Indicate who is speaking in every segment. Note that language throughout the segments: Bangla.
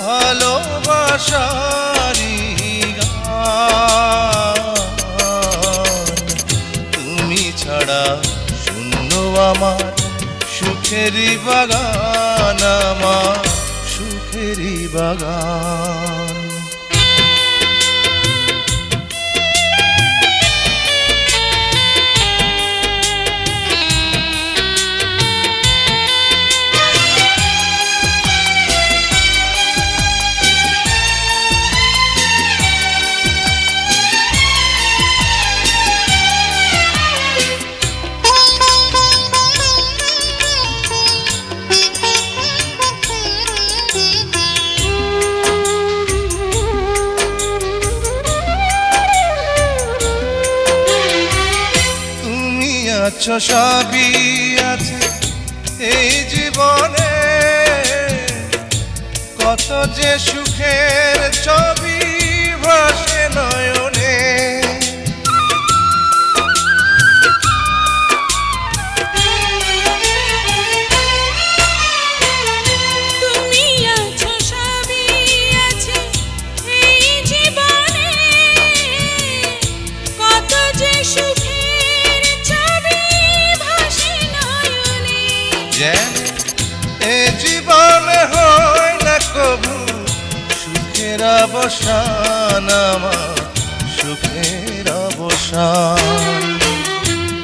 Speaker 1: ভালোবাসারি গান। তুমি ছাড়া শূন্য আমার সুখেরই বাগান, আমার সুখেরই বাগান। আছো সবই আছে এই জীবনে, কত যে সুখের ছবি ভাসে নয়নে।
Speaker 2: তুমি আছো সবই আছে এই জীবনে, কত যে সুখের ছবি ভাসে নয়নে।
Speaker 1: যেন এ জীবনে হয় না কবু সুখের অবসান, আমার সুখের অবসান।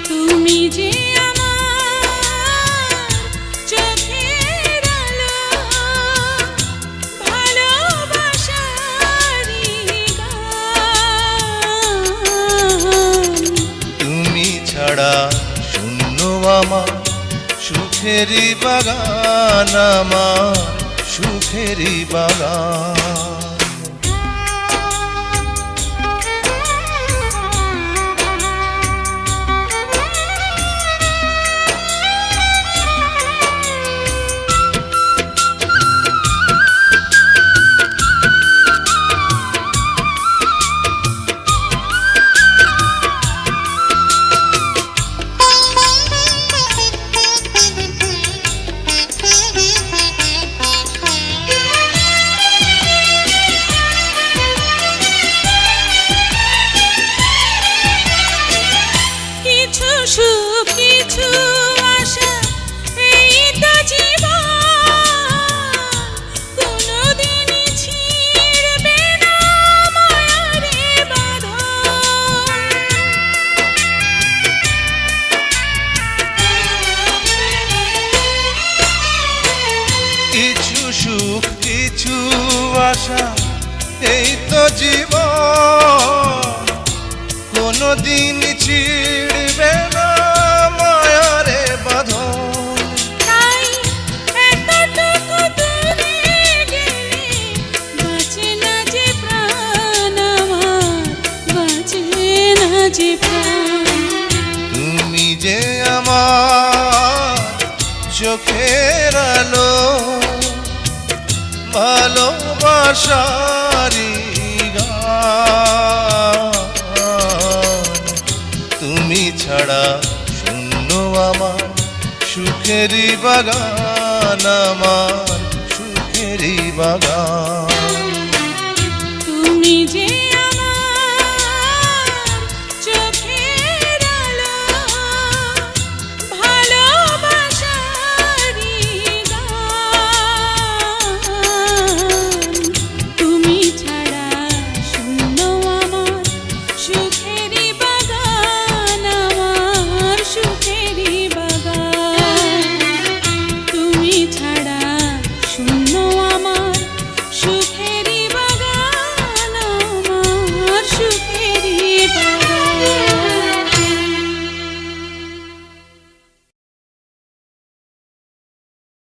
Speaker 2: তুমি যে আমার চোখের আলো, ভালোবাসারি গান।
Speaker 1: তুমি ছাড়া শূন্য আমার সুখেরই বাগান, আমার সুখেরই বাগান।
Speaker 2: কিছু সুখ কিছু আশা এই তো জীবন, কোনোদিনই ছিঁড়বে না মায়ারে বাঁধন।
Speaker 1: কিছু সুখ কিছু আশা এই তো জীবন, কোনদিন ছিড়বে না মায়ারে বাঁধন।
Speaker 2: তাই এতটুকু দূরে গেলে বাঁচে না যে প্রাণ আমার, বাঁচে না যে প্রাণ।
Speaker 1: তুমি যে আমার চোখের আলো, ভালোবাসারি গান। তুমি ছাড়া শূন্য আমার সুখেরই বাগান, আমার সুখেরই বাগান।
Speaker 2: তুমি যে